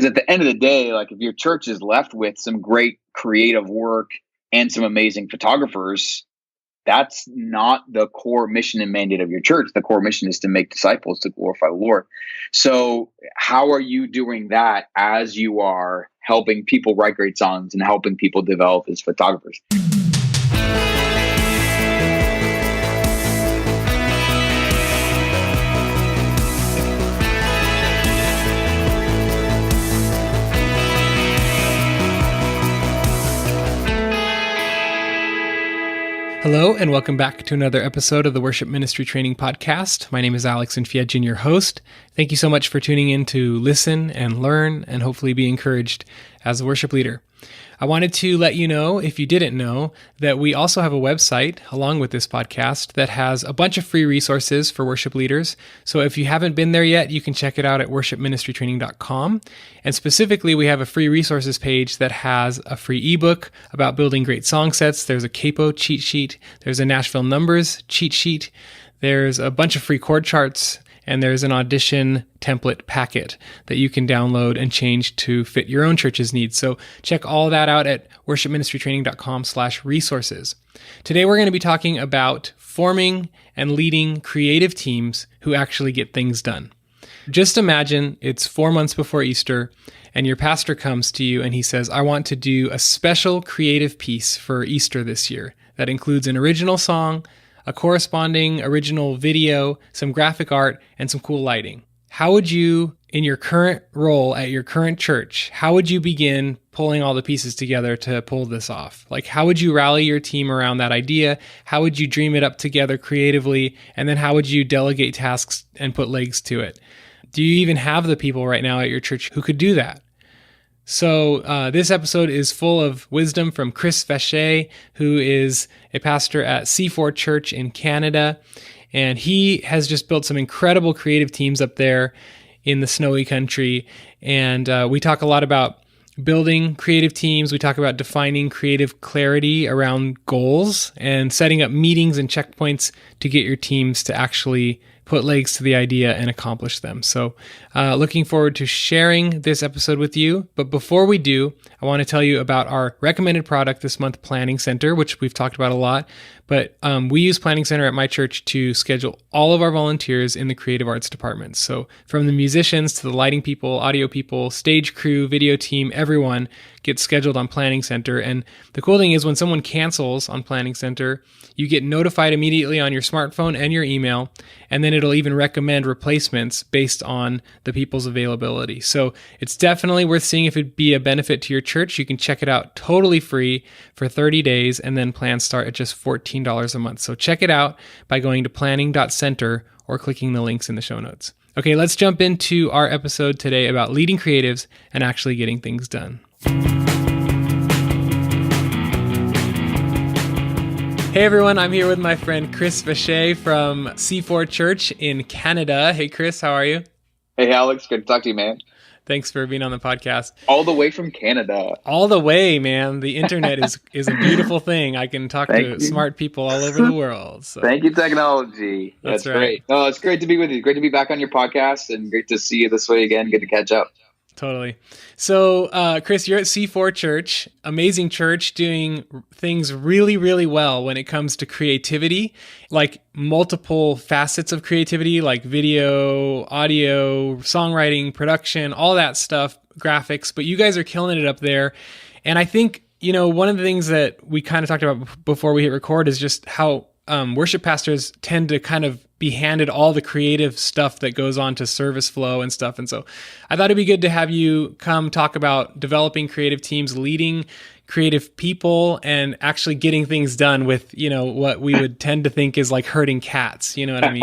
Because at the end of the day, like if your church is left with some great creative work and some amazing photographers, that's not the core mission and mandate of your church. The core mission is to make disciples to glorify the Lord. So how are you doing that as you are helping people write great songs and helping people develop as photographers? Hello, and welcome back to another episode of the Worship Ministry Training Podcast. My name is Alex Infiegin, your host. Thank you so much for tuning in to listen and learn and hopefully be encouraged as a worship leader. I wanted to let you know, if you didn't know, that we also have a website along with this podcast that has a bunch of free resources for worship leaders. So if you haven't been there yet, you can check it out at worshipministrytraining.com. And specifically, we have a free resources page that has a free ebook about building great song sets. There's a capo cheat sheet. There's a Nashville numbers cheat sheet. There's a bunch of free chord charts. And there's an audition template packet that you can download and change to fit your own church's needs. So check all that out at worshipministrytraining.com/resources. Today we're going to be talking about forming and leading creative teams who actually get things done. Just imagine it's 4 months before Easter and your pastor comes to you and he says, I want to do a special creative piece for Easter this year that includes an original song, a corresponding original video, some graphic art, and some cool lighting. How would you, in your current role at your current church, how would you begin pulling all the pieces together to pull this off? Like, how would you rally your team around that idea? How would you dream it up together creatively? And then how would you delegate tasks and put legs to it? Do you even have the people right now at your church who could do that? So this episode is full of wisdom from Chris Vachet, who is a pastor at C4 Church in Canada. And he has just built some incredible creative teams up there in the snowy country. And we talk a lot about building creative teams. We talk about defining creative clarity around goals and setting up meetings and checkpoints to get your teams to actually put legs to the idea and accomplish them. So looking forward to sharing this episode with you. But before we do, I want to tell you about our recommended product this month, Planning Center, which we've talked about a lot. But we use Planning Center at my church to schedule all of our volunteers in the creative arts department. So from the musicians to the lighting people, audio people, stage crew, video team, everyone gets scheduled on Planning Center. And the cool thing is when someone cancels on Planning Center, you get notified immediately on your smartphone and your email, and then it'll even recommend replacements based on the people's availability. So it's definitely worth seeing if it'd be a benefit to your church. You can check it out totally free for 30 days, and then plans start at just $14 a month. So check it out by going to planning.center or clicking the links in the show notes. Okay, let's jump into our episode today about leading creatives and actually getting things done. Hey everyone, I'm here with my friend Chris Vachet from C4 Church in Canada. Hey Chris, how are you? Hey Alex, good to talk to you, man. Thanks for being on the podcast. All the way from Canada. All the way, man. The internet is a beautiful thing. I can talk to smart people all over the world. So. Thank you, technology. That's right. Great. No, it's great to be with you. Great to be back on your podcast and great to see you this way again. Good to catch up. Totally. So, Chris, you're at C4 Church, amazing church, doing things really, really well when it comes to creativity, like multiple facets of creativity, like video, audio, songwriting, production, all that stuff, graphics, but you guys are killing it up there. And I think, one of the things that we kind of talked about before we hit record is just how worship pastors tend to kind of be handed all the creative stuff that goes on to service flow and stuff. And so I thought it'd be good to have you come talk about developing creative teams, leading creative people, and actually getting things done with, what we would tend to think is like herding cats, you know what I mean?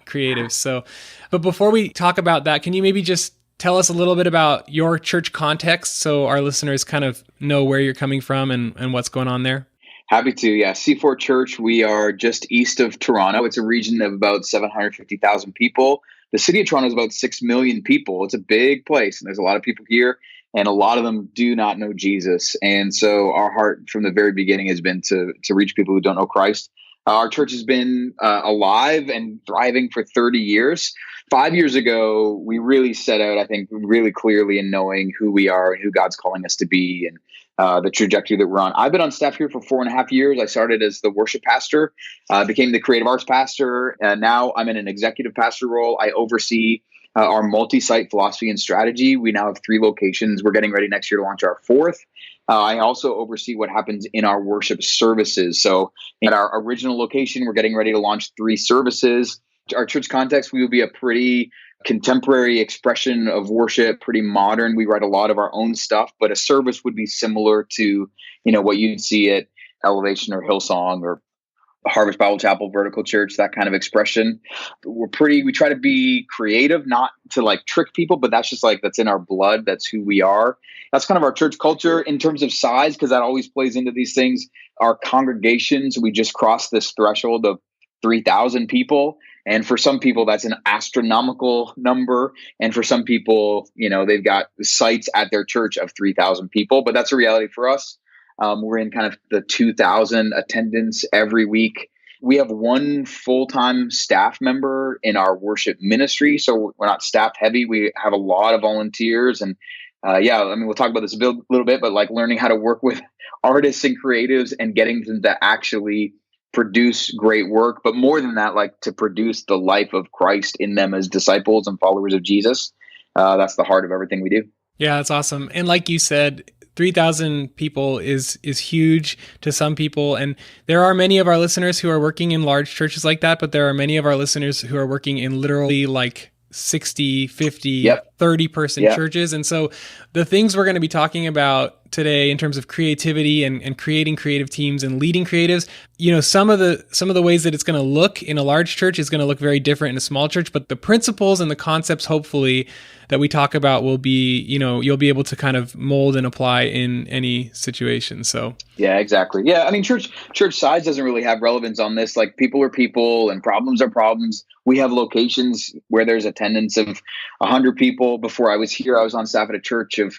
Creatives. So, but before we talk about that, can you maybe just tell us a little bit about your church context so our listeners kind of know where you're coming from and what's going on there? Happy to. Yeah. C4 Church, we are just east of Toronto. It's a region of about 750,000 people. The city of Toronto is about 6 million people. It's a big place, and there's a lot of people here, and a lot of them do not know Jesus. And so our heart from the very beginning has been to reach people who don't know Christ. Our church has been alive and thriving for 30 years. 5 years ago, we really set out, I think, really clearly in knowing who we are and who God's calling us to be and the trajectory that we're on. I've been on staff here for 4.5 years. I started as the worship pastor, became the creative arts pastor, and now I'm in an executive pastor role. I oversee our multi-site philosophy and strategy. We now have 3 locations. We're getting ready next year to launch our 4th. I also oversee what happens in our worship services. So at our original location, we're getting ready to launch 3 services. Our church context, we will be a pretty contemporary expression of worship, pretty modern. We write a lot of our own stuff, but a service would be similar to, what you'd see at Elevation or Hillsong or Harvest Bible Chapel, Vertical Church, that kind of expression. We try to be creative, not to like trick people, but that's just like, that's in our blood. That's who we are. That's kind of our church culture in terms of size, because that always plays into these things. Our congregations, we just crossed this threshold of 3,000 people. And for some people, that's an astronomical number. And for some people, they've got sites at their church of 3,000 people, but that's a reality for us. We're in kind of the 2,000 attendance every week. We have 1 full-time staff member in our worship ministry. So we're not staff heavy. We have a lot of volunteers. And we'll talk about this a little bit, but like learning how to work with artists and creatives and getting them to actually produce great work. But more than that, like to produce the life of Christ in them as disciples and followers of Jesus. That's the heart of everything we do. Yeah, that's awesome. And like you said, 3,000 people is huge to some people. And there are many of our listeners who are working in large churches like that, but there are many of our listeners who are working in literally like 60, 50, 30-person churches. And so the things we're going to be talking about today in terms of creativity and creating creative teams and leading creatives, some of the ways that it's going to look in a large church is going to look very different in a small church, but the principles and the concepts, hopefully, that we talk about will be, you'll be able to kind of mold and apply in any situation. So yeah, exactly. Yeah. I mean, church size doesn't really have relevance on this. Like, people are people and problems are problems. We have locations where there's attendance of 100 people. Before I was here, I was on staff at a church of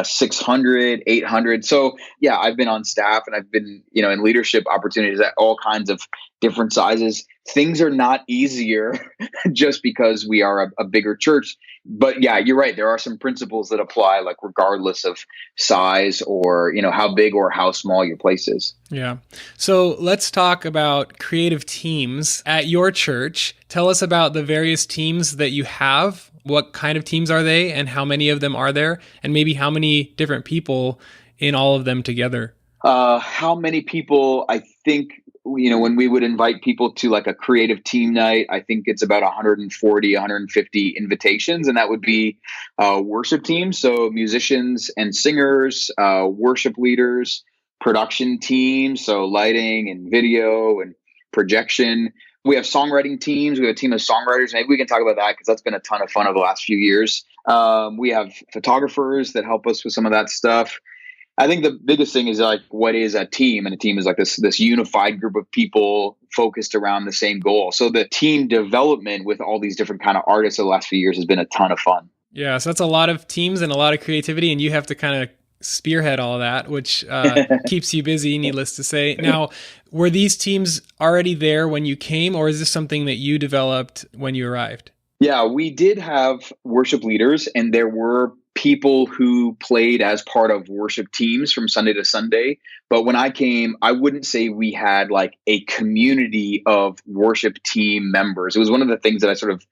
600, 800. So yeah, I've been on staff and I've been, in leadership opportunities at all kinds of different sizes. Things are not easier just because we are a bigger church. But yeah, you're right. There are some principles that apply, like regardless of size or, how big or how small your place is. Yeah. So let's talk about creative teams at your church. Tell us about the various teams that you have. What kind of teams are they and how many of them are there? And maybe how many different people in all of them together? How many people? I think, when we would invite people to like a creative team night, I think it's about 140, 150 invitations. And that would be worship teams. So musicians and singers, worship leaders, production teams. So lighting and video and projection. We have songwriting teams. We have a team of songwriters. Maybe we can talk about that because that's been a ton of fun over the last few years. We have photographers that help us with some of that stuff. I think the biggest thing is like, what is a team? And a team is like this unified group of people focused around the same goal. So the team development with all these different kind of artists over the last few years has been a ton of fun. Yeah, so that's a lot of teams and a lot of creativity, and you have to kind of spearhead all of that, which keeps you busy, needless to say. Now, were these teams already there when you came, or is this something that you developed when you arrived? Yeah, we did have worship leaders, and there were people who played as part of worship teams from Sunday to Sunday. But when I came, I wouldn't say we had like a community of worship team members. It was one of the things that I sort of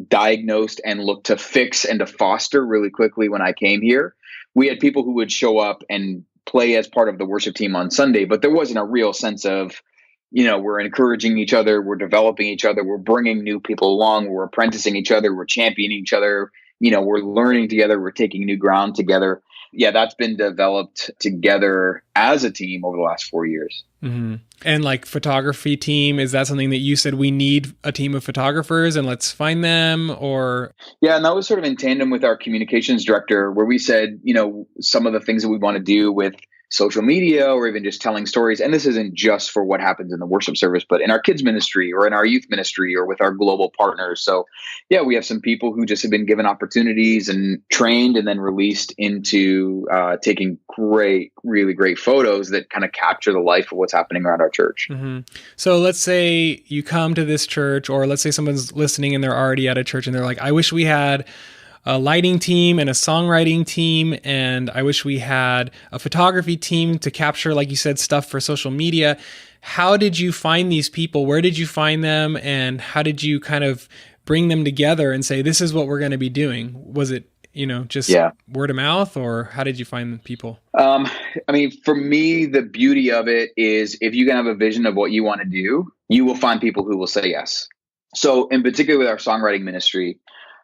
diagnosed and looked to fix and to foster really quickly when I came here. We had people who would show up and play as part of the worship team on Sunday, but there wasn't a real sense of, we're encouraging each other, we're developing each other, we're bringing new people along, we're apprenticing each other, we're championing each other, we're learning together, we're taking new ground together. Yeah, that's been developed together as a team over the last 4 years. Mm-hmm. And like photography team, is that something that you said we need a team of photographers and let's find them? Or yeah, and that was sort of in tandem with our communications director, where we said, some of the things that we want to do with social media or even just telling stories. And this isn't just for what happens in the worship service, but in our kids ministry or in our youth ministry or with our global partners. So yeah, we have some people who just have been given opportunities and trained and then released into taking really great photos that kind of capture the life of what's happening around our church. Mm-hmm. So let's say you come to this church, or let's say someone's listening and they're already at a church and they're like, I wish we had a lighting team and a songwriting team, and I wish we had a photography team to capture, like you said, stuff for social media. How did you find these people? Where did you find them? And how did you kind of bring them together and say, this is what we're going to be doing? Was it, just word of mouth, or how did you find people? For me, the beauty of it is if you can have a vision of what you want to do, you will find people who will say yes. So in particular with our songwriting ministry,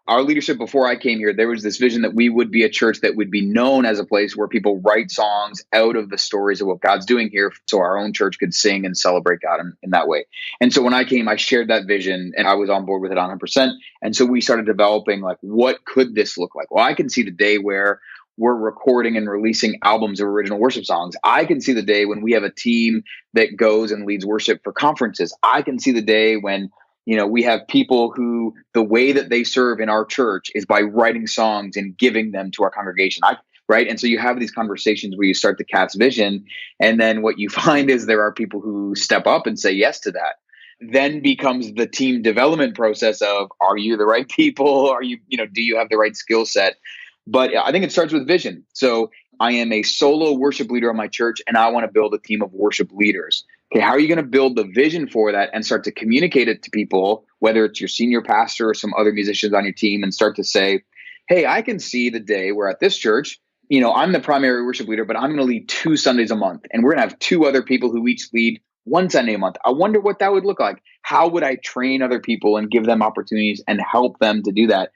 our leadership before I came here, there was this vision that we would be a church that would be known as a place where people write songs out of the stories of what God's doing here, so our own church could sing and celebrate God in that way. And so when I came, I shared that vision and I was on board with it 100%. And so we started developing, like, what could this look like? Well, I can see the day where we're recording and releasing albums of original worship songs. I can see the day when we have a team that goes and leads worship for conferences. I can see the day when we have people who the way that they serve in our church is by writing songs and giving them to our congregation. Right. And so you have these conversations where you start to cast vision. And then what you find is there are people who step up and say yes to that. Then becomes the team development process of, are you the right people? Are you, do you have the right skill set? But I think it starts with vision. So I am a solo worship leader of my church, and I want to build a team of worship leaders. Okay, how are you going to build the vision for that and start to communicate it to people, whether it's your senior pastor or some other musicians on your team, and start to say, hey, I can see the day where at this church, I'm the primary worship leader, but I'm going to lead 2 Sundays a month. And we're going to have 2 other people who each lead 1 Sunday a month. I wonder what that would look like. How would I train other people and give them opportunities and help them to do that?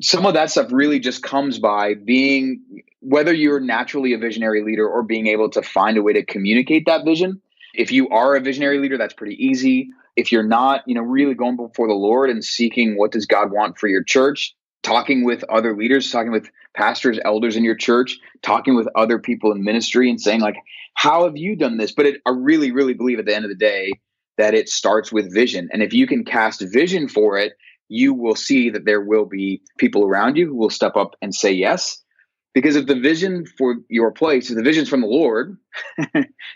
Some of that stuff really just comes by being, whether you're naturally a visionary leader or being able to find a way to communicate that vision. If you are a visionary leader, that's pretty easy. If you're not, really going before the Lord and seeking what does God want for your church, talking with other leaders, talking with pastors, elders in your church, talking with other people in ministry and saying, like, how have you done this? But I really, really believe at the end of the day that it starts with vision. And if you can cast vision for it, you will see that there will be people around you who will step up and say yes. Because if the vision for your place, if the vision's from the Lord,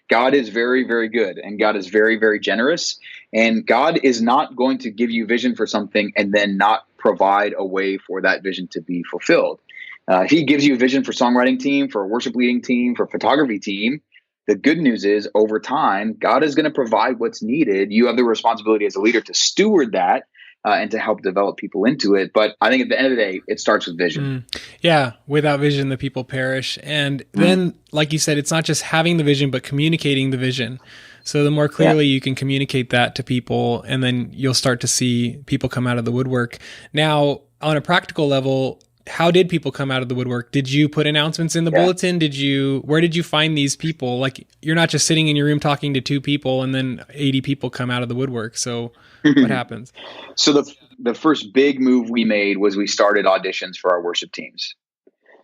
God is very, very good. And God is very, very generous. And God is not going to give you vision for something and then not provide a way for that vision to be fulfilled. If he gives you a vision for songwriting team, for a worship leading team, for a photography team, the good news is over time, God is going to provide what's needed. You have the responsibility as a leader to steward that. And to help develop people into it. But I think at the end of the day, it starts with vision. Yeah. Without vision, the people perish. And then, like you said, it's not just having the vision, but communicating the vision. So the more clearly you can communicate that to people, and then you'll start to see people come out of the woodwork. Now, on a practical level, how did people come out of the woodwork? Did you put announcements in the bulletin? Where did you find these people? Like, you're not just sitting in your room talking to 2 people and then 80 people come out of the woodwork. So what happens? So the first big move we made was we started auditions for our worship teams.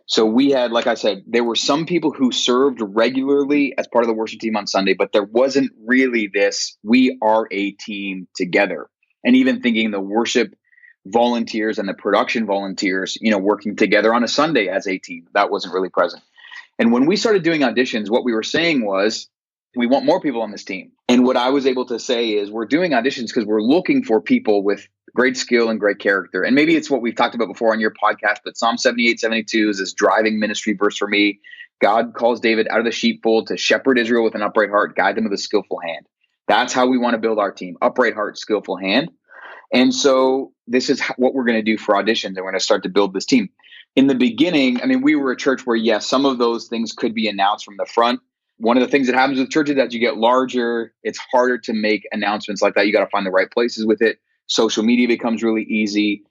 So we had, like I said, there were some people who served regularly as part of the worship team on Sunday, but there wasn't really this, we are a team together. And even thinking the worship volunteers and the production volunteers, working together on a Sunday as a team, that wasn't really present. And when we started doing auditions, what we were saying was, we want more people on this team. And what I was able to say is, we're doing auditions because we're looking for people with great skill and great character. And maybe it's what we've talked about before on your podcast, but Psalm 78:72 is this driving ministry verse for me. God calls David out of the sheepfold to shepherd Israel with an upright heart, guide them with a skillful hand. That's how we want to build our team. Upright heart, skillful hand. And so this is what we're going to do for auditions. And we're going to start to build this team. In the beginning, we were a church where, yes, some of those things could be announced from the front. One of the things that happens with churches, as you get larger, it's harder to make announcements like that. You got to find the right places with it. Social media becomes really easy.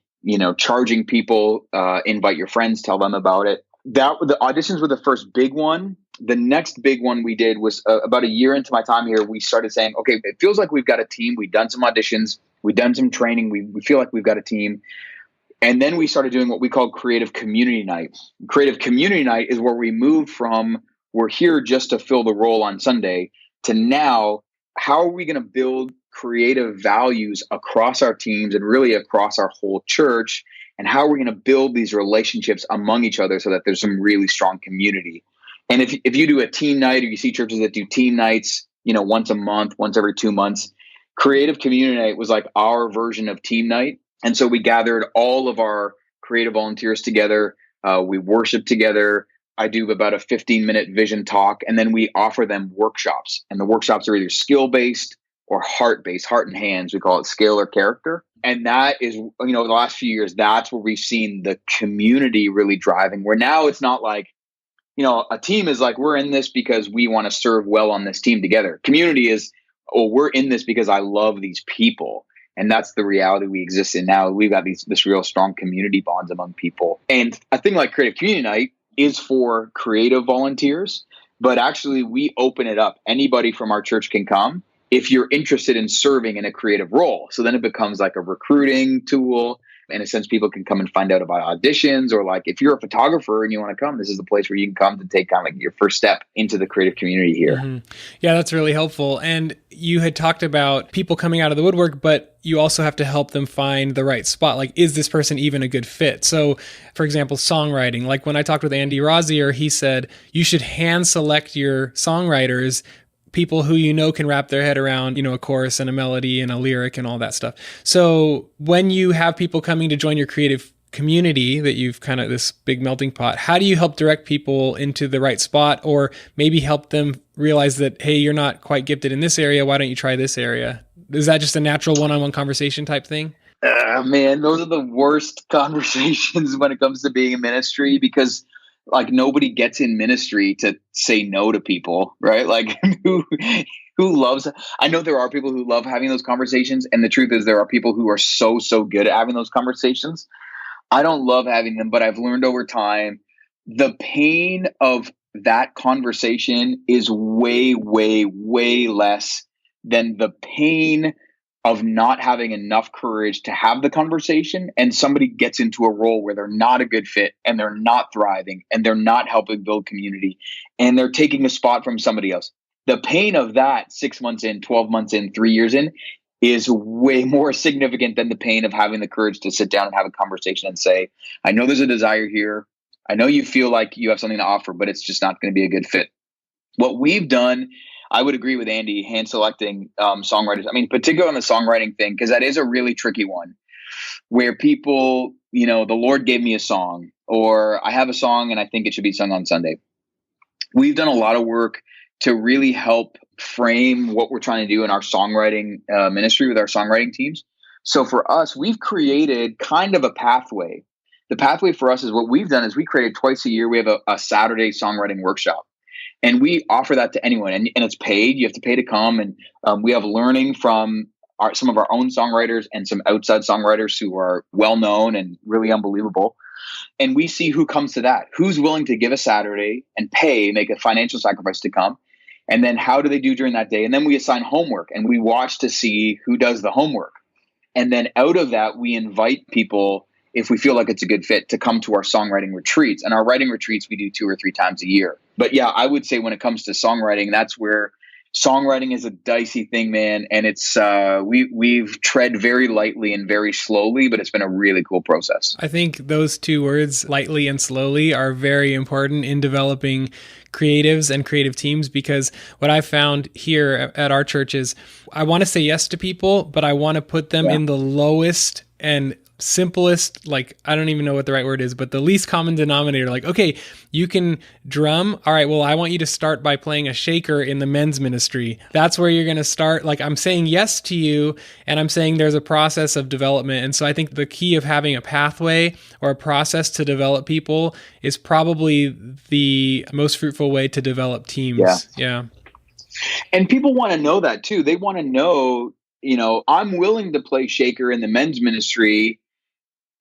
Charging people, invite your friends, tell them about it. The auditions were the first big one. The next big one we did was about a year into my time here. We started saying, okay, it feels like we've got a team. We've done some auditions. We've done some training. We feel like we've got a team. And then we started doing what we call Creative Community Night. Creative Community Night is where we moved from we're here just to fill the role on Sunday, to now, how are we going to build creative values across our teams and really across our whole church? And how are we going to build these relationships among each other so that there's some really strong community? And if you do a team night, or you see churches that do team nights, once a month, once every 2 months, Creative Community Night was like our version of team night. And so we gathered all of our creative volunteers together. We worship together. I do about a 15-minute vision talk, and then we offer them workshops. And the workshops are either skill-based or heart-based, heart and hands. We call it scale or character. And that is, the last few years, that's where we've seen the community really driving, where now it's not like, a team is like, we're in this because we want to serve well on this team together. Community is, oh, we're in this because I love these people. And that's the reality we exist in now. We've got this real strong community bonds among people. And a thing like Creative Community Night is for creative volunteers, but actually we open it up. Anybody from our church can come if you're interested in serving in a creative role. So then it becomes like a recruiting tool. In a sense, people can come and find out about auditions, or like if you're a photographer and you want to come, this is the place where you can come to take kind of like your first step into the creative community here. Mm-hmm. Yeah, that's really helpful. And you had talked about people coming out of the woodwork, but you also have to help them find the right spot. Like, is this person even a good fit? So, for example, songwriting. Like when I talked with Andy Rozier, he said you should hand select your songwriters, people who can wrap their head around, a chorus and a melody and a lyric and all that stuff. So when you have people coming to join your creative community that you've kind of this big melting pot, how do you help direct people into the right spot, or maybe help them realize that, hey, you're not quite gifted in this area, why don't you try this area? Is that just a natural one-on-one conversation type thing? Man, those are the worst conversations when it comes to being in ministry, because like nobody gets in ministry to say no to people, right? Like who loves, I know there are people who love having those conversations. And the truth is there are people who are so good at having those conversations. I don't love having them, but I've learned over time, the pain of that conversation is way, way, way less than the pain of not having enough courage to have the conversation, and somebody gets into a role where they're not a good fit and they're not thriving and they're not helping build community and they're taking a spot from somebody else. The pain of that 6 months in, 12 months in, 3 years in is way more significant than the pain of having the courage to sit down and have a conversation and say, I know there's a desire here. I know you feel like you have something to offer, but it's just not going to be a good fit. What we've done, I would agree with Andy, hand selecting songwriters. I mean, particularly on the songwriting thing, because that is a really tricky one where people, the Lord gave me a song, or I have a song and I think it should be sung on Sunday. We've done a lot of work to really help frame what we're trying to do in our songwriting ministry with our songwriting teams. So for us, we've created kind of a pathway. The pathway for us is what we've done is we created twice a year. We have a Saturday songwriting workshop. And we offer that to anyone, and it's paid. You have to pay to come, and we have learning from some of our own songwriters and some outside songwriters who are well-known and really unbelievable. And we see who comes to that, who's willing to give a Saturday and make a financial sacrifice to come, and then how do they do during that day? And then we assign homework, and we watch to see who does the homework. And then out of that, we invite people, if we feel like it's a good fit, to come to our songwriting retreats. And our writing retreats we do 2 or 3 times a year. But yeah, I would say when it comes to songwriting, that's where songwriting is a dicey thing, man. And it's we've tread very lightly and very slowly, but it's been a really cool process. I think those 2 words, lightly and slowly, are very important in developing creatives and creative teams, because what I've found here at our church is I want to say yes to people, but I want to put them in the lowest and simplest, like, I don't even know what the right word is, but the least common denominator. Like, okay, you can drum. All right, well, I want you to start by playing a shaker in the men's ministry. That's where you're going to start. Like, I'm saying yes to you, and I'm saying there's a process of development. And so I think the key of having a pathway or a process to develop people is probably the most fruitful way to develop teams. Yeah. And people want to know that too. They want to know, I'm willing to play shaker in the men's ministry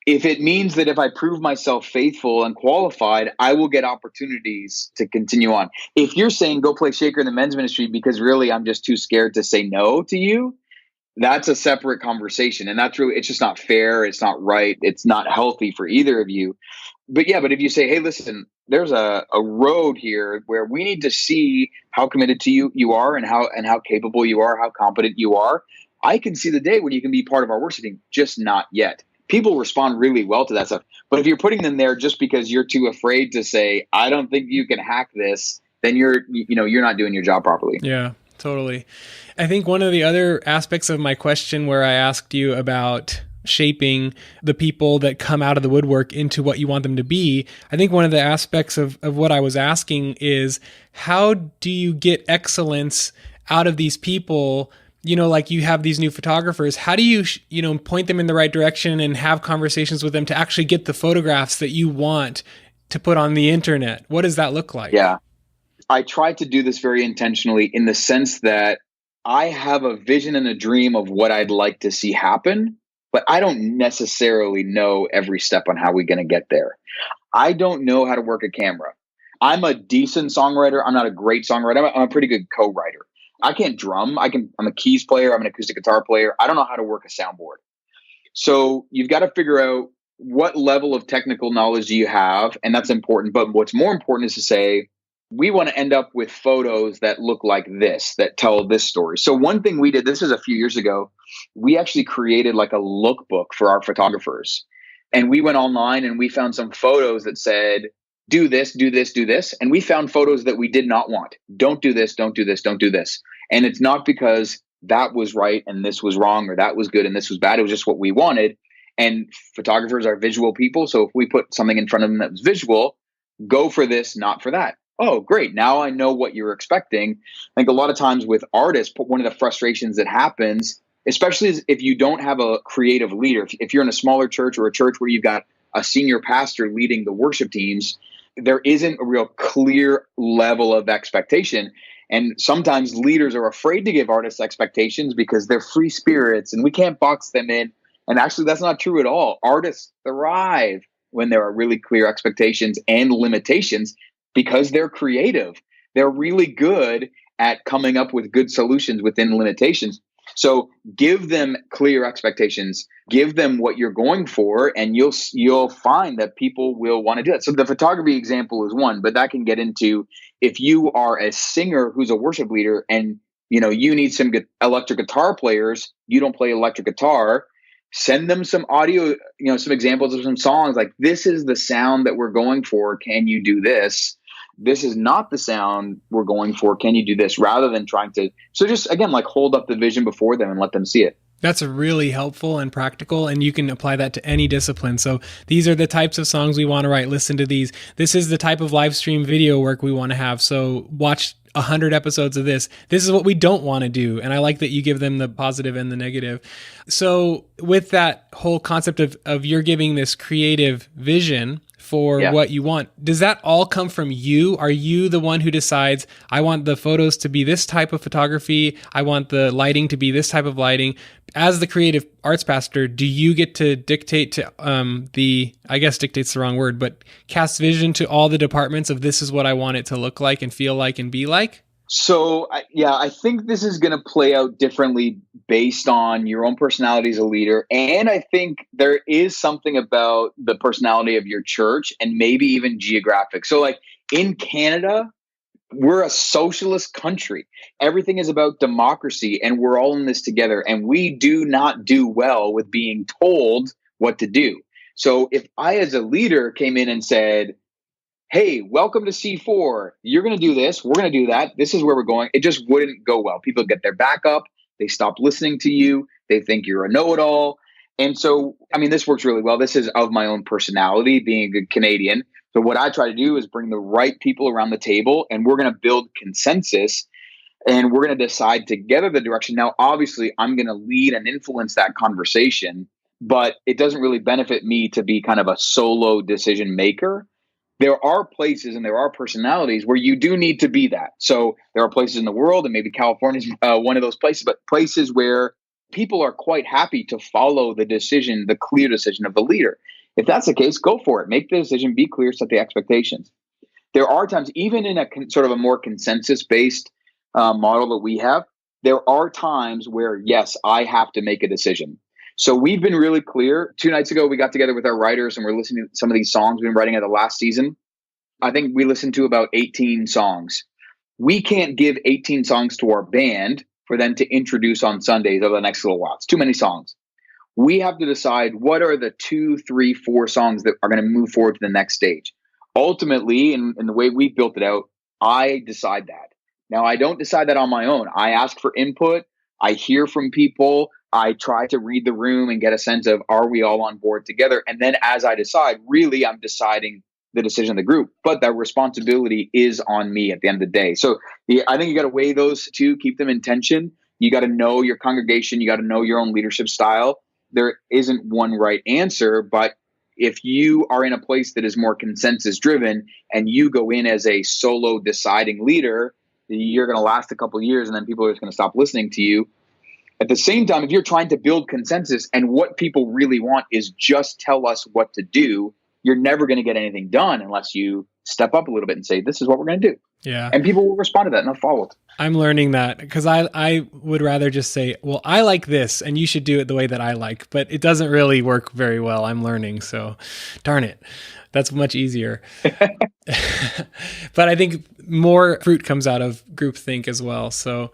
if it means that if I prove myself faithful and qualified, I will get opportunities to continue on. If you're saying go play shaker in the men's ministry because really I'm just too scared to say no to you, that's a separate conversation. And that's really, it's just not fair. It's not right. It's not healthy for either of you. But yeah, but if you say, hey, listen, there's a road here where we need to see how committed to you are and how capable you are, how competent you are. I can see the day when you can be part of our worship team, just not yet. People respond really well to that stuff. But if you're putting them there just because you're too afraid to say, I don't think you can hack this, then you're not doing your job properly. Yeah, totally. I think one of the other aspects of my question where I asked you about shaping the people that come out of the woodwork into what you want them to be, I think one of the aspects of what I was asking is, how do you get excellence out of these people? Like you have these new photographers, how do you, point them in the right direction and have conversations with them to actually get the photographs that you want to put on the internet? What does that look like? Yeah. I try to do this very intentionally in the sense that I have a vision and a dream of what I'd like to see happen, but I don't necessarily know every step on how we're going to get there. I don't know how to work a camera. I'm a decent songwriter. I'm not a great songwriter. I'm a pretty good co-writer. I can't drum. I'm a keys player. I'm an acoustic guitar player. I don't know how to work a soundboard. So you've got to figure out what level of technical knowledge do you have, and that's important. But what's more important is to say, we want to end up with photos that look like this, that tell this story. So one thing we did, this is a few years ago, we actually created like a lookbook for our photographers. And we went online and we found some photos that said, do this, do this, do this. And we found photos that we did not want. Don't do this, don't do this, don't do this. And it's not because that was right and this was wrong, or that was good and this was bad. It was just what we wanted. And photographers are visual people. So if we put something in front of them that was visual, go for this, not for that. Oh, great. Now I know what you're expecting. I think a lot of times with artists, one of the frustrations that happens, especially if you don't have a creative leader, if you're in a smaller church or a church where you've got a senior pastor leading the worship teams, there isn't a real clear level of expectation. And sometimes leaders are afraid to give artists expectations because they're free spirits and we can't box them in. And actually, that's not true at all. Artists thrive when there are really clear expectations and limitations because they're creative. They're really good at coming up with good solutions within limitations. So give them clear expectations, give them what you're going for, and you'll find that people will want to do it. So the photography example is one, but that can get into if you are a singer who's a worship leader and you need some electric guitar players, you don't play electric guitar, send them some audio, some examples of some songs like, this is the sound that we're going for. Can you do this? This is not the sound we're going for. Can you do this? Rather than trying to, so just again, like hold up the vision before them and let them see it. That's really helpful and practical, and you can apply that to any discipline. So these are the types of songs we want to write. Listen to these. This is the type of live stream video work we want to have. So watch 100 episodes of this. This is what we don't want to do. And I like that you give them the positive and the negative. So with that whole concept of you're giving this creative vision for what you want, does that all come from you? Are you the one who decides, I want the photos to be this type of photography, I want the lighting to be this type of lighting? As the creative arts pastor, do you get to dictate to I guess dictate's the wrong word, but cast vision to all the departments of this is what I want it to look like and feel like and be like? So, I think this is going to play out differently based on your own personality as a leader. And I think there is something about the personality of your church and maybe even geographic. So like in Canada, we're a socialist country. Everything is about democracy and we're all in this together. And we do not do well with being told what to do. So if I, as a leader, came in and said, hey, welcome to C4. You're going to do this. We're going to do that. This is where we're going. It just wouldn't go well. People get their back up. They stop listening to you. They think you're a know-it-all. And so, this works really well. This is of my own personality, being a good Canadian. So what I try to do is bring the right people around the table, and we're going to build consensus, and we're going to decide together the direction. Now, obviously, I'm going to lead and influence that conversation, but it doesn't really benefit me to be kind of a solo decision maker. There are places and there are personalities where you do need to be that. So there are places in the world, and maybe California is one of those places, but places where people are quite happy to follow the clear decision of the leader. If that's the case, go for it. Make the decision, be clear, set the expectations. There are times, even in a sort of a more consensus-based model that we have, there are times where, yes, I have to make a decision. So we've been really clear. 2 nights ago, we got together with our writers and we're listening to some of these songs we've been writing at the last season. I think we listened to about 18 songs. We can't give 18 songs to our band for them to introduce on Sundays over the next little while. It's too many songs. We have to decide what are the 2, 3, 4 songs that are going to move forward to the next stage. Ultimately, in the way we built it out, I decide that. Now, I don't decide that on my own. I ask for input. I hear from people. I try to read the room and get a sense of, are we all on board together? And then as I decide, really, I'm deciding the decision of the group. But that responsibility is on me at the end of the day. So I think you got to weigh those two, keep them in tension. You got to know your congregation. You got to know your own leadership style. There isn't one right answer, but if you are in a place that is more consensus driven and you go in as a solo deciding leader, you're going to last a couple of years and then people are just going to stop listening to you. At the same time, if you're trying to build consensus and what people really want is just tell us what to do, you're never going to get anything done unless you step up a little bit and say, this is what we're going to do. Yeah. And people will respond to that and they'll follow it. I'm learning that because I would rather just say, well, I like this and you should do it the way that I like, but it doesn't really work very well. I'm learning. So darn it. That's much easier. But I think more fruit comes out of groupthink as well. So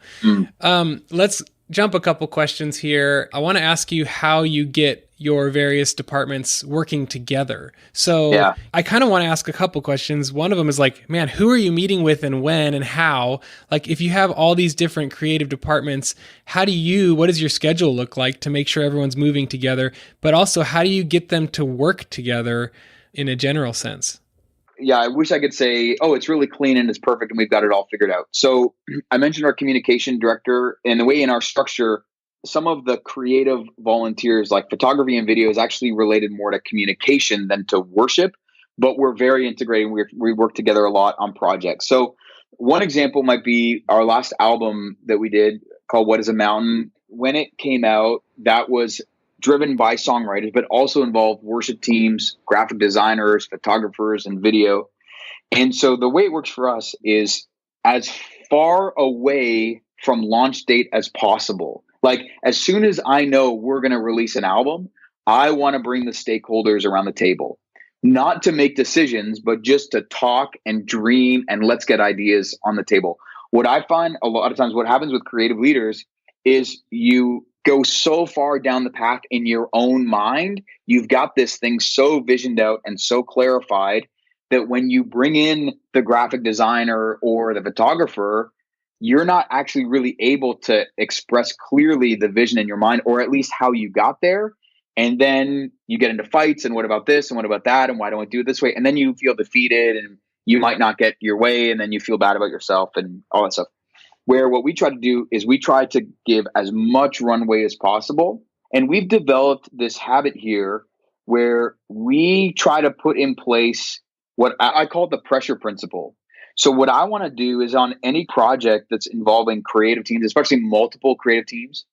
let's jump a couple questions here. I want to ask you how you get your various departments working together. So I kind of want to ask a couple questions. One of them is like, man, who are you meeting with and when and how? Like if you have all these different creative departments, what does your schedule look like to make sure everyone's moving together? But also, how do you get them to work together in a general sense? Yeah, I wish I could say, oh, it's really clean and it's perfect and we've got it all figured out. So I mentioned our communication director, and the way in our structure, some of the creative volunteers like photography and video is actually related more to communication than to worship, but we're very integrated. We work together a lot on projects. So one example might be our last album that we did called What is a Mountain. When it came out, that was driven by songwriters, but also involved worship teams, graphic designers, photographers, and video. And so the way it works for us is as far away from launch date as possible. Like as soon as I know we're going to release an album, I want to bring the stakeholders around the table, not to make decisions, but just to talk and dream and let's get ideas on the table. What I find a lot of times, what happens with creative leaders is you go so far down the path in your own mind. You've got this thing so visioned out and so clarified that when you bring in the graphic designer or the photographer, you're not actually really able to express clearly the vision in your mind, or at least how you got there. And then you get into fights and what about this and what about that and why don't I do it this way? And then you feel defeated and you might not get your way and then you feel bad about yourself and all that stuff. Where what we try to do is we try to give as much runway as possible. And we've developed this habit here where we try to put in place what I call the pressure principle. So what I want to do is on any project that's involving creative teams, especially multiple creative teams,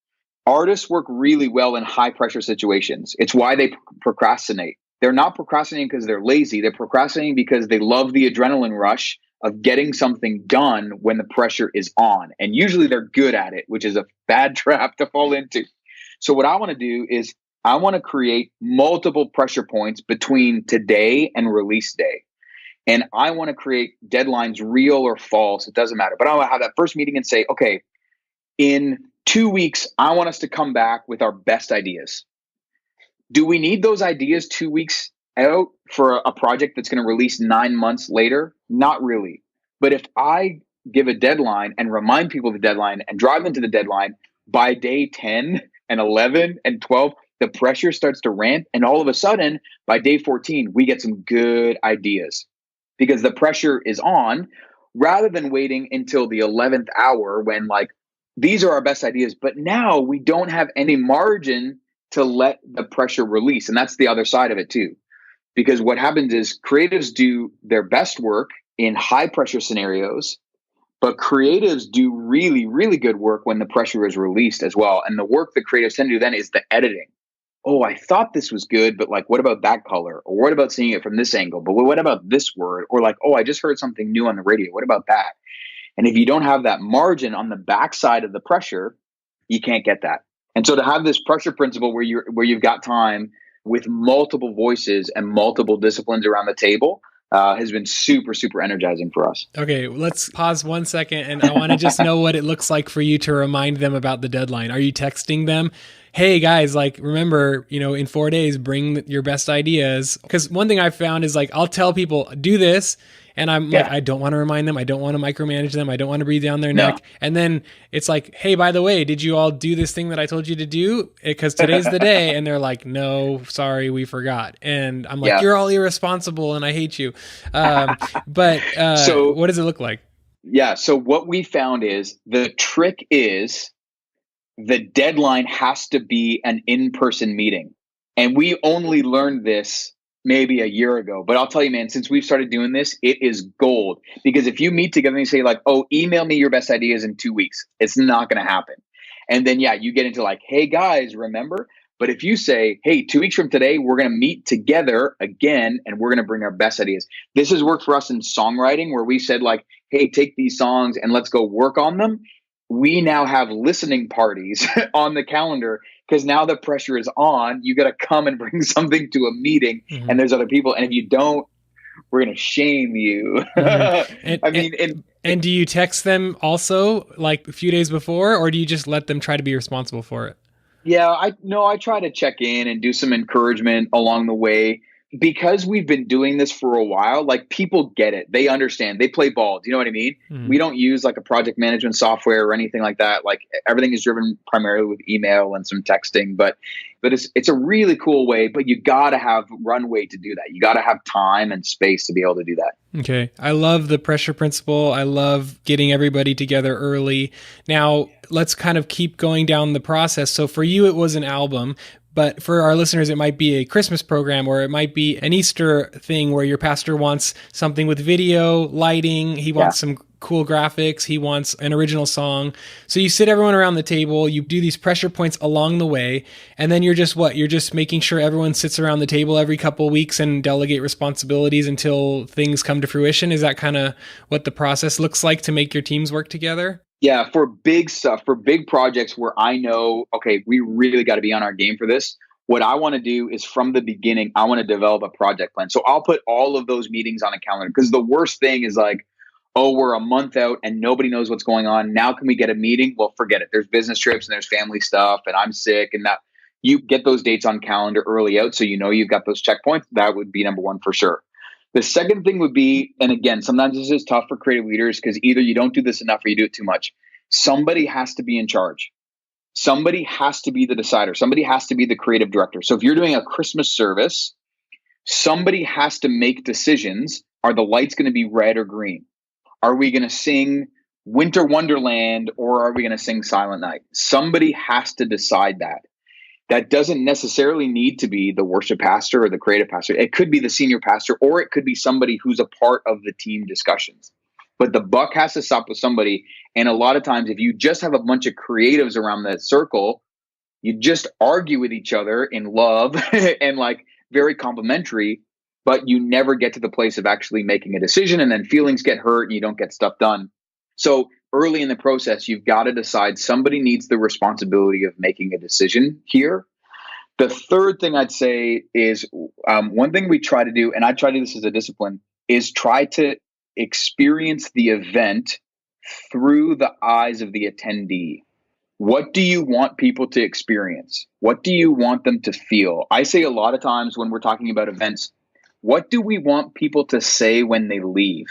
artists work really well in high pressure situations. It's why they procrastinate. They're not procrastinating because they're lazy. They're procrastinating because they love the adrenaline rush of getting something done when the pressure is on. And usually they're good at it, which is a bad trap to fall into. So what I want to do is I want to create multiple pressure points between today and release day. And I want to create deadlines, real or false. It doesn't matter. But I want to have that first meeting and say, okay, in 2 weeks, I want us to come back with our best ideas. Do we need those ideas 2 weeks out for a project that's going to release 9 months later? Not really. But if I give a deadline and remind people of the deadline and drive them to the deadline, by day 10 and 11 and 12, the pressure starts to ramp. And all of a sudden, by day 14, we get some good ideas because the pressure is on, rather than waiting until the 11th hour when like, these are our best ideas, but now we don't have any margin to let the pressure release. And that's the other side of it too. Because what happens is creatives do their best work in high pressure scenarios, but creatives do really, really good work when the pressure is released as well. And the work that creatives tend to do then is the editing. Oh, I thought this was good, but like, what about that color? Or what about seeing it from this angle? But what about this word? Or like, oh, I just heard something new on the radio. What about that? And if you don't have that margin on the backside of the pressure, you can't get that. And so to have this pressure principle where you've got time with multiple voices and multiple disciplines around the table has been super, super energizing for us. Okay, let's pause 1 second, and I want to just know what it looks like for you to remind them about the deadline. Are you texting them, hey guys, like, remember, in 4 days, bring your best ideas? Because one thing I've found is, like, I'll tell people, do this, and I'm like, I don't want to remind them. I don't want to micromanage them. I don't want to breathe down their neck. And then it's like, hey, by the way, did you all do this thing that I told you to do? Because today's the day. And they're like, no, sorry, we forgot. And I'm like, you're all irresponsible and I hate you. But so what does it look like? Yeah. So what we found is the trick is the deadline has to be an in-person meeting. And we only learned this maybe a year ago, but I'll tell you, man, since we've started doing this, it is gold. Because if you meet together and you say like, oh, email me your best ideas in 2 weeks, it's not going to happen. And then, you get into like, hey guys, remember? But if you say, hey, 2 weeks from today, we're going to meet together again, and we're going to bring our best ideas. This has worked for us in songwriting where we said like, hey, take these songs and let's go work on them. We now have listening parties on the calendar because now the pressure is on. You got to come and bring something to a meeting, and there's other people. And if you don't, we're going to shame you. And do you text them also like a few days before, or do you just let them try to be responsible for it? Yeah, I try to check in and do some encouragement along the way. Because we've been doing this for a while, like people get it. They understand. They play ball. Do you know what I mean? We don't use like a project management software or anything like that. Like everything is driven primarily with email and some texting, but it's a really cool way, but you got to have runway to do that. You got to have time and space to be able to do that. Okay. I love the pressure principle. I love getting everybody together early. Now, let's kind of keep going down the process. So for you, it was an album. But for our listeners, it might be a Christmas program, or it might be an Easter thing where your pastor wants something with video, lighting. He wants some cool graphics. He wants an original song. So you sit everyone around the table, you do these pressure points along the way, and then you're just You're just making sure everyone sits around the table every couple of weeks and delegate responsibilities until things come to fruition. Is that kind of what the process looks like to make your teams work together? Yeah, for big stuff, for big projects where I know, okay, we really got to be on our game for this. What I want to do is from the beginning, I want to develop a project plan. So I'll put all of those meetings on a calendar, because the worst thing is like, oh, we're a month out and nobody knows what's going on. Now can we get a meeting? Well, forget it. There's business trips and there's family stuff and I'm sick, and that you get those dates on calendar early out. So you've got those checkpoints. That would be number one for sure. The second thing would be, and again, sometimes this is tough for creative leaders because either you don't do this enough or you do it too much. Somebody has to be in charge. Somebody has to be the decider. Somebody has to be the creative director. So if you're doing a Christmas service, somebody has to make decisions. Are the lights going to be red or green? Are we going to sing Winter Wonderland or are we going to sing Silent Night? Somebody has to decide that. That doesn't necessarily need to be the worship pastor or the creative pastor. It could be the senior pastor, or it could be somebody who's a part of the team discussions. But the buck has to stop with somebody. And a lot of times, if you just have a bunch of creatives around that circle, you just argue with each other in love and like very complimentary, but you never get to the place of actually making a decision, and then feelings get hurt and you don't get stuff done. So early in the process, you've got to decide somebody needs the responsibility of making a decision here. The third thing I'd say is one thing we try to do, and I try to do this as a discipline, is try to experience the event through the eyes of the attendee. What do you want people to experience? What do you want them to feel? I say a lot of times when we're talking about events, what do we want people to say when they leave?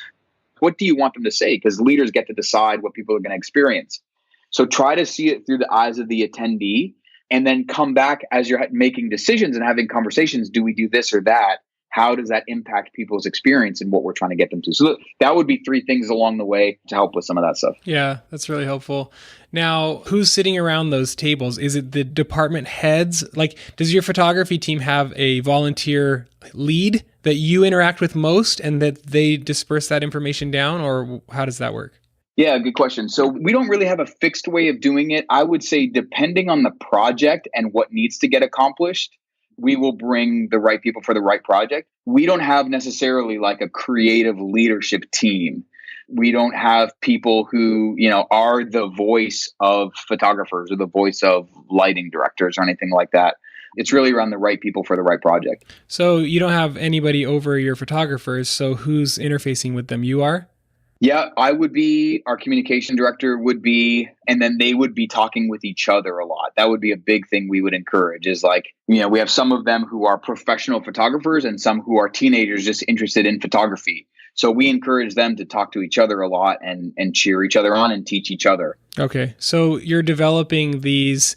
What do you want them to say? Because leaders get to decide what people are going to experience. So try to see it through the eyes of the attendee, and then come back as you're making decisions and having conversations. Do we do this or that? How does that impact people's experience and what we're trying to get them to? So that would be 3 things along the way to help with some of that stuff. Yeah, that's really helpful. Now, who's sitting around those tables? Is it the department heads? Like, does your photography team have a volunteer lead that you interact with most and that they disperse that information down, or how does that work? Yeah, good question. So we don't really have a fixed way of doing it. I would say depending on the project and what needs to get accomplished, we will bring the right people for the right project. We don't have necessarily like a creative leadership team. We don't have people who, are the voice of photographers or the voice of lighting directors or anything like that. It's really around the right people for the right project. So you don't have anybody over your photographers. So who's interfacing with them? You are? Yeah, I would be, our communication director would be, and then they would be talking with each other a lot. That would be a big thing we would encourage is like, we have some of them who are professional photographers and some who are teenagers just interested in photography. So we encourage them to talk to each other a lot and cheer each other on and teach each other. Okay. So you're developing these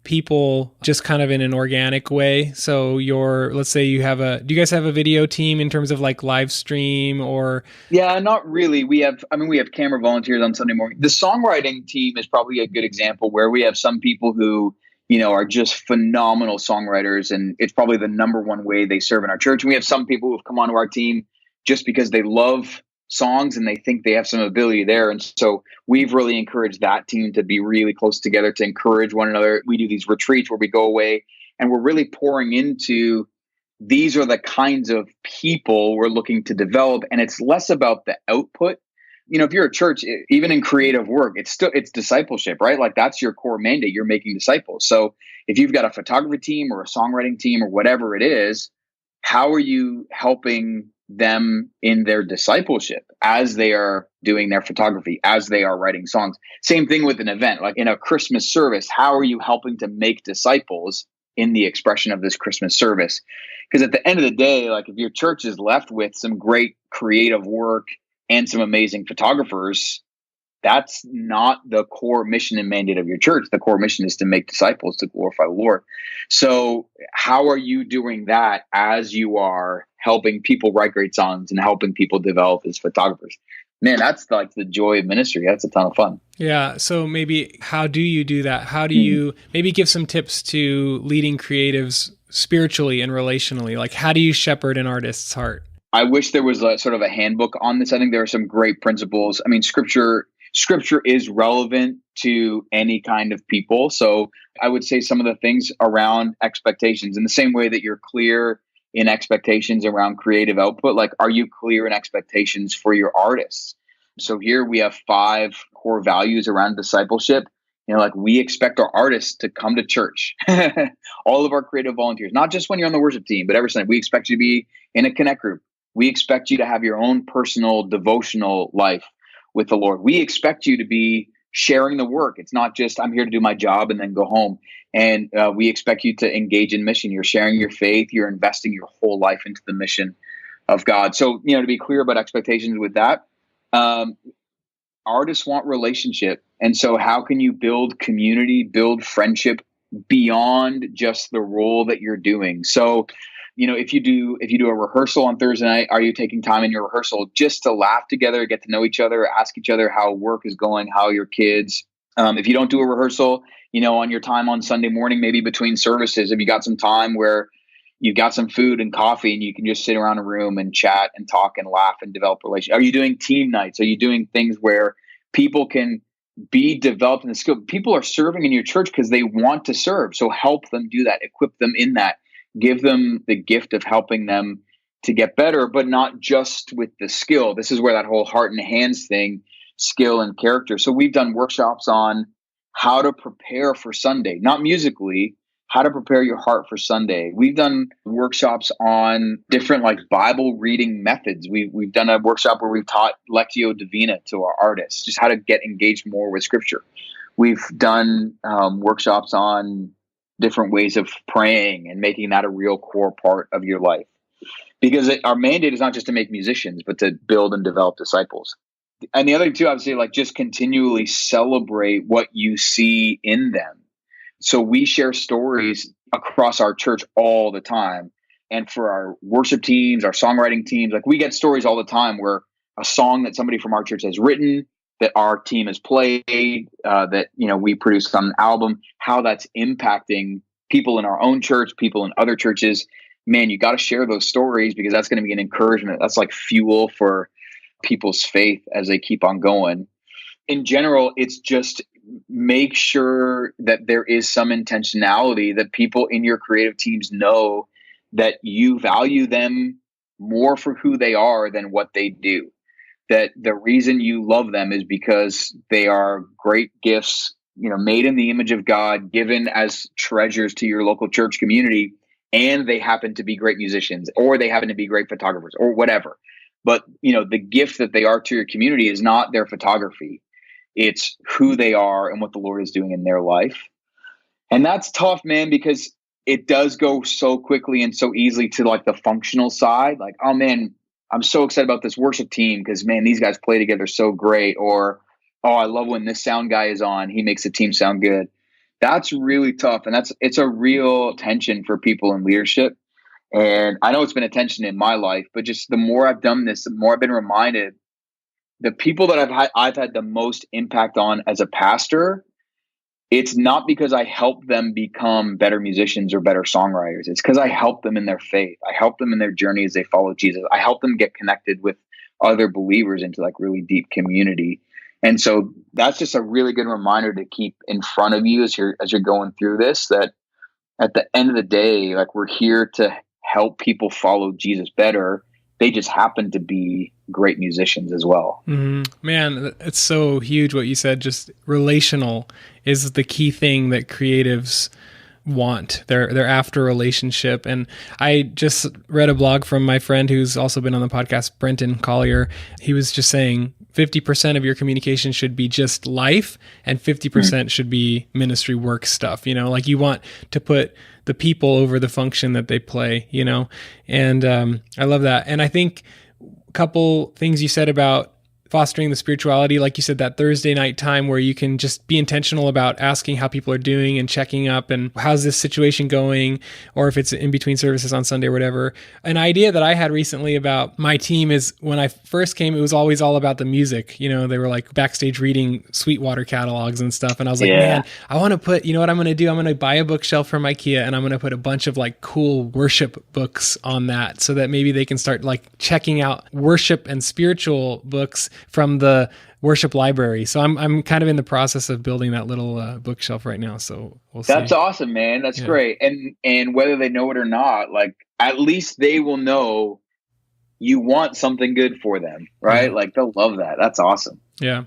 people just kind of in an organic way. So let's say do you guys have a video team in terms of like live stream or? Yeah, not really. We have camera volunteers on Sunday morning. The songwriting team is probably a good example where we have some people who, are just phenomenal songwriters, and it's probably the number one way they serve in our church. And we have some people who have come onto our team just because they love songs and they think they have some ability there. And so we've really encouraged that team to be really close together to encourage one another. We do these retreats where we go away and we're really pouring into, these are the kinds of people we're looking to develop. And it's less about the output. If you're a church, even in creative work, it's discipleship, right? Like that's your core mandate. You're making disciples. So if you've got a photography team or a songwriting team or whatever it is, how are you helping them in their discipleship as they are doing their photography, as they are writing songs? Same thing with an event, like in a Christmas service, how are you helping to make disciples in the expression of this Christmas service? Because at the end of the day, like if your church is left with some great creative work and some amazing photographers, that's not the core mission and mandate of your church. The core mission is to make disciples, to glorify the Lord. So how are you doing that as you are helping people write great songs and helping people develop as photographers? Man, that's like the joy of ministry. That's a ton of fun. Yeah. So maybe how do you do that? How do you maybe give some tips to leading creatives spiritually and relationally? Like how do you shepherd an artist's heart? I wish there was a sort of a handbook on this. I think there are some great principles. I mean, scripture is relevant to any kind of people. So I would say some of the things around expectations in the same way that you're clear in expectations around creative output, like, are you clear in expectations for your artists? So here we have 5 core values around discipleship. Like we expect our artists to come to church, all of our creative volunteers, not just when you're on the worship team, but every Sunday. We expect you to be in a connect group. We expect you to have your own personal devotional life with the Lord. We expect you to be sharing the work. It's not just, I'm here to do my job and then go home. And we expect you to engage in mission. You're sharing your faith. You're investing your whole life into the mission of God. So, to be clear about expectations with that, artists want relationship. And so how can you build community, build friendship beyond just the role that you're doing? So, if you do a rehearsal on Thursday night, are you taking time in your rehearsal just to laugh together, get to know each other, ask each other how work is going, how are your kids? If you don't do a rehearsal, on your time on Sunday morning, maybe between services, if you got some time where you've got some food and coffee and you can just sit around a room and chat and talk and laugh and develop relationships. Are you doing team nights? Are you doing things where people can be developed in the skill? People are serving in your church because they want to serve. So help them do that, equip them in that. Give them the gift of helping them to get better, but not just with the skill. This is where that whole heart and hands thing, skill and character. So we've done workshops on how to prepare for Sunday, not musically, how to prepare your heart for Sunday. We've done workshops on different like Bible reading methods. We've done a workshop where we've taught Lectio Divina to our artists, just how to get engaged more with Scripture. We've done workshops on different ways of praying and making that a real core part of your life. Because our mandate is not just to make musicians, but to build and develop disciples. And the other thing too, obviously, like just continually celebrate what you see in them. So we share stories across our church all the time. And for our worship teams, our songwriting teams, like we get stories all the time where a song that somebody from our church has written, that our team has played, that we produced on an album, how that's impacting people in our own church, people in other churches. Man, you got to share those stories because that's going to be an encouragement. That's like fuel for people's faith as they keep on going. In general, it's just make sure that there is some intentionality, that people in your creative teams know that you value them more for who they are than what they do. that the reason you love them is because they are great gifts, made in the image of God, given as treasures to your local church community, and they happen to be great musicians, or they happen to be great photographers, or whatever. But, the gift that they are to your community is not their photography. It's who they are and what the Lord is doing in their life. And that's tough, man, because it does go so quickly and so easily to like the functional side. Like, oh man, I'm so excited about this worship team because, man, these guys play together so great. Or, oh, I love when this sound guy is on. He makes the team sound good. That's really tough. And it's a real tension for people in leadership. And I know it's been a tension in my life, but just the more I've done this, the more I've been reminded the people that I've had the most impact on as a pastor. It's not because I help them become better musicians or better songwriters. It's because I help them in their faith. I help them in their journey as they follow Jesus. I help them get connected with other believers into like really deep community. And so that's just a really good reminder to keep in front of you as you're going through this, that at the end of the day, like we're here to help people follow Jesus better. They just happen to be great musicians as well. Mm-hmm. Man, it's so huge what you said. Just relational is the key thing that creatives want. They're after relationship. And I just read a blog from my friend who's also been on the podcast, Brenton Collier. He was just saying 50% of your communication should be just life and 50% should be ministry work stuff. Like you want to put the people over the function that they play, and I love that. And I think a couple things you said about fostering the spirituality, like you said, that Thursday night time where you can just be intentional about asking how people are doing and checking up and how's this situation going, or if it's in between services on Sunday or whatever. An idea that I had recently about my team is when I first came, it was always all about the music. They were like backstage reading Sweetwater catalogs and stuff. And I was like, man, I want to put, what I'm going to do? I'm going to buy a bookshelf from IKEA and I'm going to put a bunch of like cool worship books on that so that maybe they can start like checking out worship and spiritual books from the worship library. So I'm kind of in the process of building that little bookshelf right now. So we'll see. That's awesome, man. That's great. And whether they know it or not, like at least they will know you want something good for them, right? Like they'll love that. That's awesome. Yeah.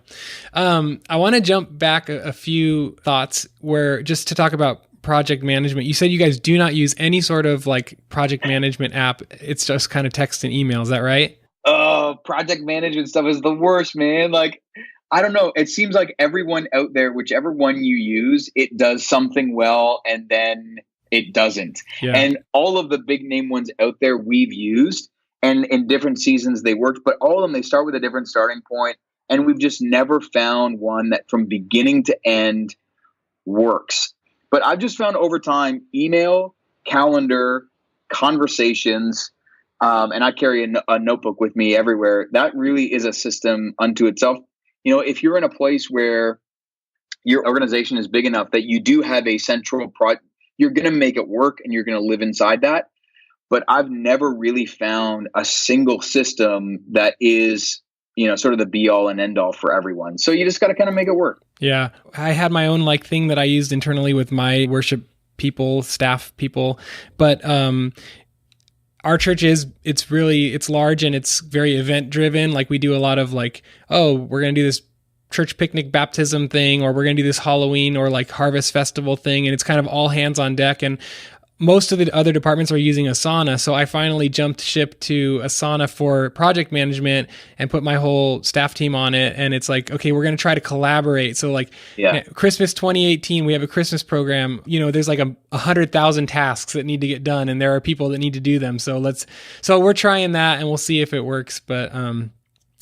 I want to jump back a few thoughts where just to talk about project management. You said you guys do not use any sort of like project management app. It's just kind of text and email. Is that right? Oh, project management stuff is the worst, man. Like, I don't know. It seems like everyone out there, whichever one you use, it does something well and then it doesn't. Yeah. And all of the big name ones out there we've used, and in different seasons they worked, but all of them, they start with a different starting point. And we've just never found one that from beginning to end works. But I've just found over time, email, calendar, conversations, and I carry a notebook with me everywhere. That really is a system unto itself. If you're in a place where your organization is big enough that you do have a central project, you're going to make it work and you're going to live inside that. But I've never really found a single system that is, sort of the be all and end all for everyone. So you just got to kind of make it work. Yeah. I had my own like thing that I used internally with my worship people, staff people, but, our church it's large and it's very event driven. Like we do a lot of like, oh, we're going to do this church picnic baptism thing, or we're going to do this Halloween or like harvest festival thing. And it's kind of all hands on deck. And most of the other departments are using Asana. So I finally jumped ship to Asana for project management and put my whole staff team on it. And it's like, okay, we're going to try to collaborate. So like Christmas 2018, we have a Christmas program, there's like 100,000 tasks that need to get done and there are people that need to do them. So we're trying that and we'll see if it works. But,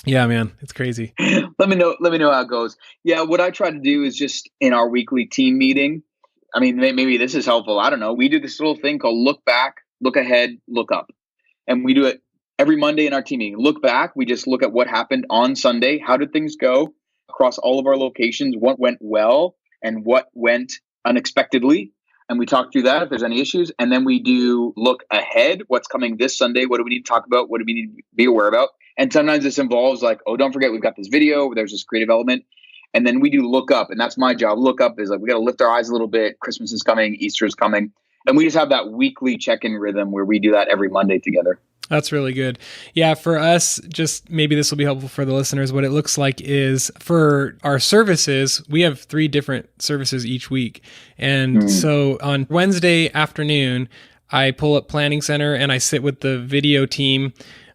yeah, man, it's crazy. Let me know how it goes. Yeah. What I try to do is just in our weekly team meeting, I mean, maybe this is helpful. I don't know. We do this little thing called look back, look ahead, look up. And we do it every Monday in our team meeting. Look back. We just look at what happened on Sunday. How did things go across all of our locations? What went well and what went unexpectedly? And we talk through that if there's any issues. And then we do look ahead. What's coming this Sunday? What do we need to talk about? What do we need to be aware about? And sometimes this involves like, oh, don't forget, we've got this video. There's this creative element. And then we do look up, and that's my job. Look up is like, we got to lift our eyes a little bit. Christmas is coming. Easter is coming. And we just have that weekly check-in rhythm where we do that every Monday together. That's really good. Yeah, for us, just maybe this will be helpful for the listeners. What it looks like is for our services, we have 3 different services each week. And so on Wednesday afternoon, I pull up Planning Center and I sit with the video team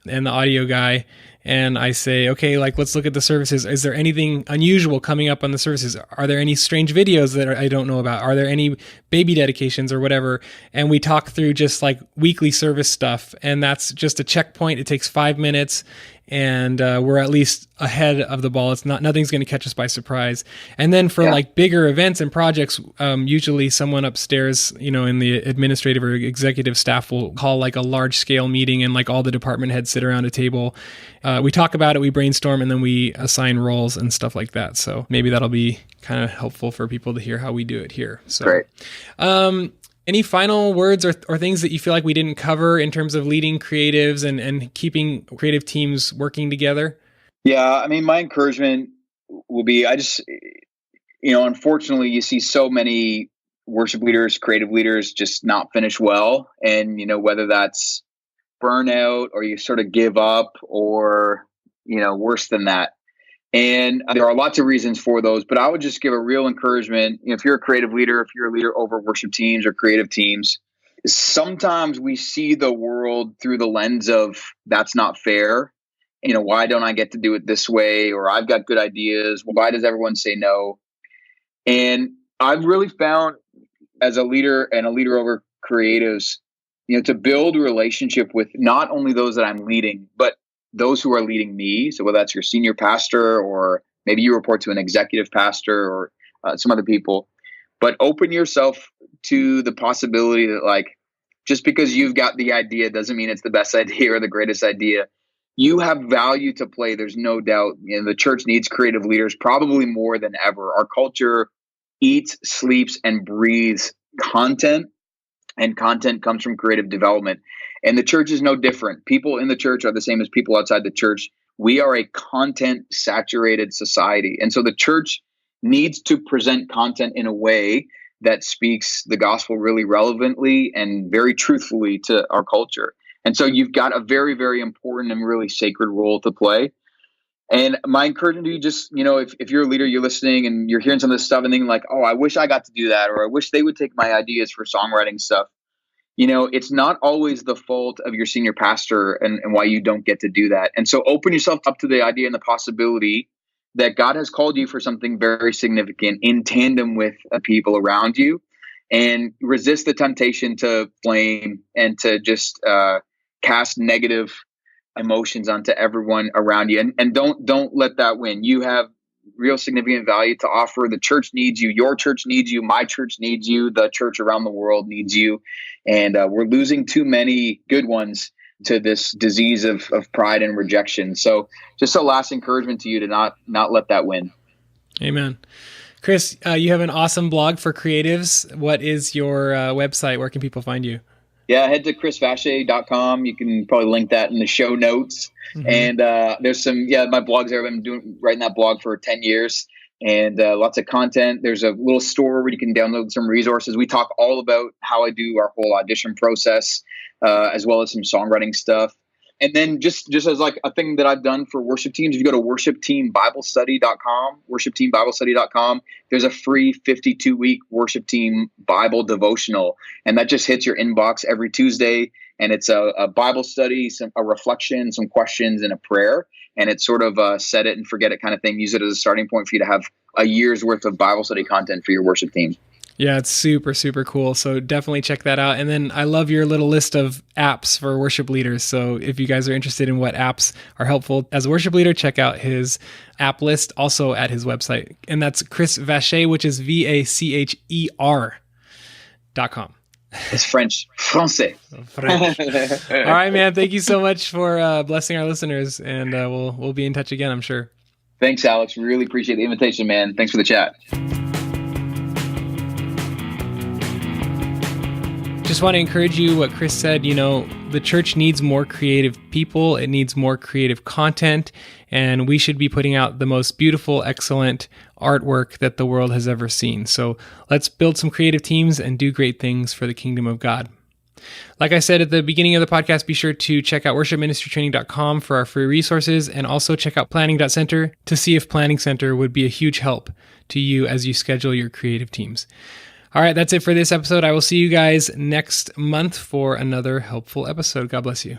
and the audio guy. And I say, okay, like, let's look at the services. Is there anything unusual coming up on the services? Are there any strange videos that I don't know about? Are there any baby dedications or whatever? And we talk through just like weekly service stuff. And that's just a checkpoint. It takes 5 minutes and we're at least ahead of the ball. Nothing's going to catch us by surprise. And then for like bigger events and projects, usually someone upstairs, in the administrative or executive staff will call like a large scale meeting and like all the department heads sit around a table. We talk about it, we brainstorm, and then we assign roles and stuff like that. So maybe that'll be kind of helpful for people to hear how we do it here. So, great. Any final words or things that you feel like we didn't cover in terms of leading creatives and keeping creative teams working together? Yeah, I mean, my encouragement will be, unfortunately, you see so many worship leaders, creative leaders just not finish well. And, whether that's burnout or you sort of give up or, worse than that. And there are lots of reasons for those, but I would just give a real encouragement. If you're a creative leader, if you're a leader over worship teams or creative teams, sometimes we see the world through the lens of that's not fair. Why don't I get to do it this way? Or I've got good ideas. Why does everyone say no? And I've really found as a leader and a leader over creatives, to build a relationship with not only those that I'm leading, but those who are leading me. So whether that's your senior pastor or maybe you report to an executive pastor or some other people, but open yourself to the possibility that like, just because you've got the idea doesn't mean it's the best idea or the greatest idea. You have value to play. There's no doubt. The church needs creative leaders probably more than ever. Our culture eats, sleeps, and breathes content, and content comes from creative development. And the church is no different. People in the church are the same as people outside the church. We are a content saturated society. And so the church needs to present content in a way that speaks the gospel really relevantly and very truthfully to our culture. And so you've got a very, very important and really sacred role to play. And my encouragement to you, just, if you're a leader, you're listening and you're hearing some of this stuff and thinking like, oh, I wish I got to do that, or I wish they would take my ideas for songwriting stuff. It's not always the fault of your senior pastor and why you don't get to do that. And so open yourself up to the idea and the possibility that God has called you for something very significant in tandem with the people around you, and resist the temptation to blame and to just cast negative emotions onto everyone around you. And don't let that win. You have real significant value to offer. The church needs you. Your church needs you. My church needs you. The church around the world needs you. And we're losing too many good ones to this disease of pride and rejection. So just a last encouragement to you to not let that win. Amen. Chris, you have an awesome blog for creatives. What is your website? Where can people find you? Yeah, head to chrisvache.com. You can probably link that in the show notes. Mm-hmm. And there's some, my blog's there. I've been writing that blog for 10 years and lots of content. There's a little store where you can download some resources. We talk all about how I do our whole audition process, as well as some songwriting stuff. And then just as like a thing that I've done for worship teams, if you go to worshipteambiblestudy.com, there's a free 52-week worship team Bible devotional. And that just hits your inbox every Tuesday. And it's a Bible study, a reflection, some questions, and a prayer. And it's sort of set it and forget it kind of thing. Use it as a starting point for you to have a year's worth of Bible study content for your worship team. Yeah, it's super, super cool. So definitely check that out. And then I love your little list of apps for worship leaders. So if you guys are interested in what apps are helpful as a worship leader, check out his app list also at his website. And that's Chris Vacher, which is VACHER.com. It's French. Français. French. All right, man. Thank you so much for blessing our listeners. And we'll be in touch again, I'm sure. Thanks, Alex. Really appreciate the invitation, man. Thanks for the chat. Just want to encourage you what Chris said. The church needs more creative people. It needs more creative content. And we should be putting out the most beautiful, excellent artwork that the world has ever seen. So let's build some creative teams and do great things for the kingdom of God. Like I said at the beginning of the podcast, be sure to check out worshipministrytraining.com for our free resources, and also check out planning.center to see if Planning Center would be a huge help to you as you schedule your creative teams. All right, that's it for this episode. I will see you guys next month for another helpful episode. God bless you.